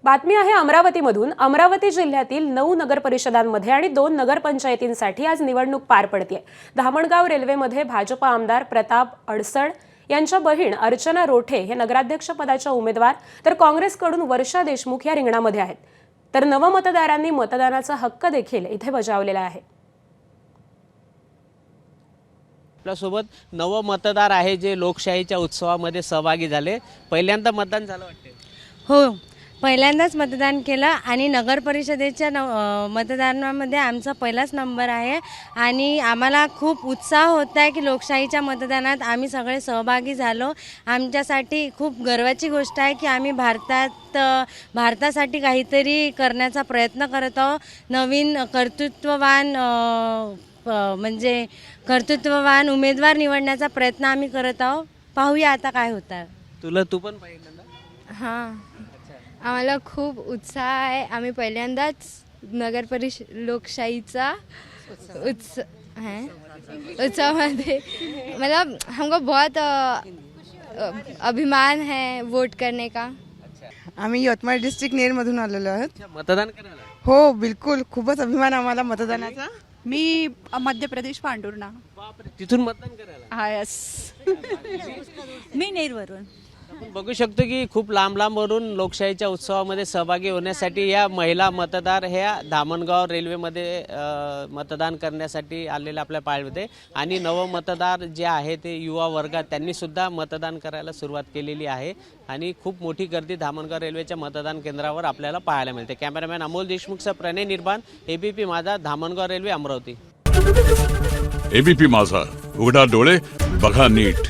बातमी आहे अमरावतीमधून। अमरावती जिल्ह्यातील 9 नगर परिषदांमध्ये आणि 2 नगरपंचायतींसाठी आज निवडणूक पार पडते। धामणगाव रेल्वेमध्ये भाजप आमदार प्रताप अडसड यांच्या बहीण अर्चना रोठे हे नगराध्यक्ष पदाच्या उमेदवार, तर काँग्रेसकडून वर्षा देशमुख या रिंगणामध्ये आहेत। तर नवमतदारांनी मतदानाचा हक्क देखील इथे बजावलेला आहे। आपल्यासोबत नवमतदार आहे जे लोकशाहीच्या उत्सवामध्ये सहभागी झाले। पहिल्यांदा मतदान झालं वाटते? हो, पहिल्यांदाच मतदान केलं आणि नगर परिषदेच्या मतदानामध्ये आमचा पहिलाच नंबर आहे आणि आम्हाला खूप उत्साह होत आहे की लोकशाहीच्या मतदानात आम्ही सगळे सहभागी झालो। आमच्यासाठी खूप गर्वाची गोष्ट आहे की आम्ही भारतासाठी काहीतरी करण्याचा प्रयत्न करत आहोत। नवीन कर्तृत्ववान उमेदवार निवडण्याचा प्रयत्न आम्ही करत आहोत। पाहूया आता काय होतं। तू पण पहिल्यांदा? हां, आम्हाला खूप उत्साह है। आम्ही पहिल्यांदाच नगर परिषद लोकशाहीचा उत्सव में मतलब हमको बहुत अभिमान है वोट करने का। आम्ही यवतमाळ डिस्ट्रिक्ट नेरमधून आलेलो आहोत। मतदान करायला? हो बिलकुल, खूपच अभिमान आम्हाला मतदानाचा। मी मध्य प्रदेश पांडुर्णा। बापरे, तिथून मतदान करायला? हा, यस। मी नेरवरून। आपण बघू शकतो की खूप लांब-लांबवरून लोकशाहीच्या उत्सवामध्ये सहभागी होण्यासाठी या महिला मतदार ह्या धामणगाव रेल्वेमध्ये मतदान करण्यासाठी आलेले आपल्या पाहायला आणि नवमतदार जे आहे ते युवा वर्गात त्यांनी सुद्धा मतदान करायला सुरुवात केलेली आहे आणि खूप मोठी गर्दी धामणगाव रेल्वेच्या मतदान केंद्रावर आपल्याला पाहायला मिळते। कॅमेरामॅन अमोल देशमुखचा प्रणय निर्बाण, एबीपी माझा, धामणगाव रेल्वे, अमरावती। एबीपी माझा, उघडा डोळे बघा नीट।